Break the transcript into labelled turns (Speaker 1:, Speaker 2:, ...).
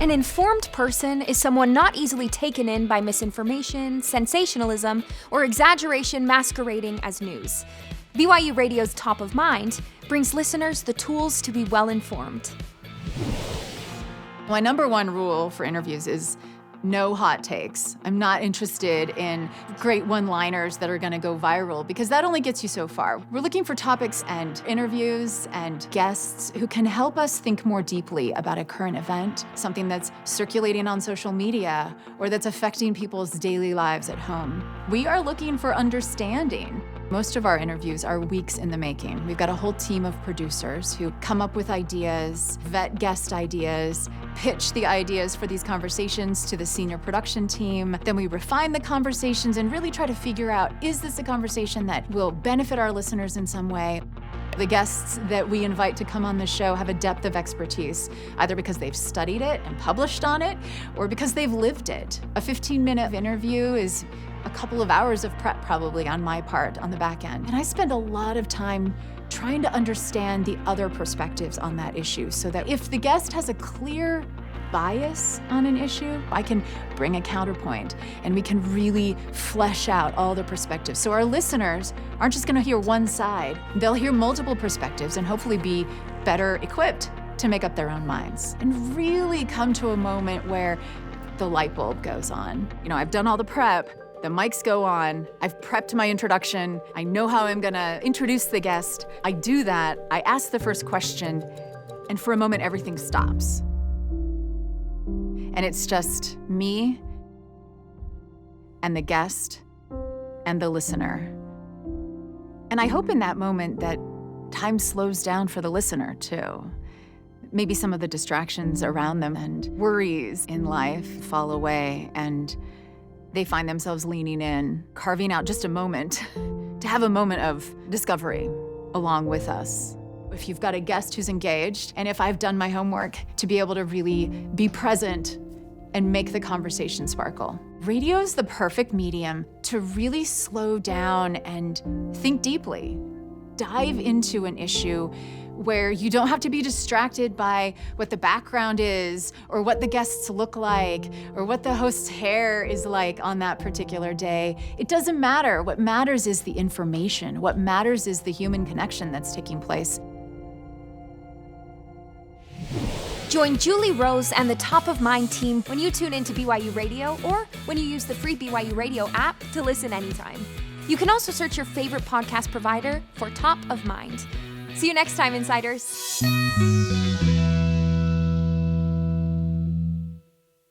Speaker 1: An informed person is someone not easily taken in by misinformation, sensationalism, or exaggeration masquerading as news. BYU Radio's Top of Mind brings listeners the tools to be well-informed.
Speaker 2: My number one rule for interviews is no hot takes. I'm not interested in great one-liners that are going to go viral because that only gets you so far. We're looking for topics and interviews and guests who can help us think more deeply about a current event, something that's circulating on social media or that's affecting people's daily lives at home. We are looking for understanding. Most of our interviews are weeks in the making. We've got a whole team of producers who come up with ideas, vet guest ideas, pitch the ideas for these conversations to the senior production team. Then we refine the conversations and really try to figure out, is this a conversation that will benefit our listeners in some way? The guests that we invite to come on the show have a depth of expertise, either because they've studied it and published on it, or because they've lived it. A 15-minute interview is a couple of hours of prep probably on my part on the back end. And I spend a lot of time trying to understand the other perspectives on that issue so that if the guest has a clear bias on an issue, I can bring a counterpoint and we can really flesh out all the perspectives. So our listeners aren't just gonna hear one side, they'll hear multiple perspectives and hopefully be better equipped to make up their own minds and really come to a moment where the light bulb goes on. You know, I've done all the prep, the mics go on, I've prepped my introduction, I know how I'm gonna introduce the guest. I do that, I ask the first question, and for a moment everything stops. And it's just me and the guest and the listener. And I hope in that moment that time slows down for the listener too. Maybe some of the distractions around them and worries in life fall away and they find themselves leaning in, carving out just a moment to have a moment of discovery along with us. If you've got a guest who's engaged, and if I've done my homework to be able to really be present and make the conversation sparkle. Radio's the perfect medium to really slow down and think deeply. Dive into an issue where you don't have to be distracted by what the background is or what the guests look like or what the host's hair is like on that particular day. It doesn't matter. What matters is the information. What matters is the human connection that's taking place.
Speaker 1: Join Julie Rose and the Top of Mind team when you tune into BYU Radio or when you use the free BYU Radio app to listen anytime. You can also search your favorite podcast provider for Top of Mind. See you next time, Insiders.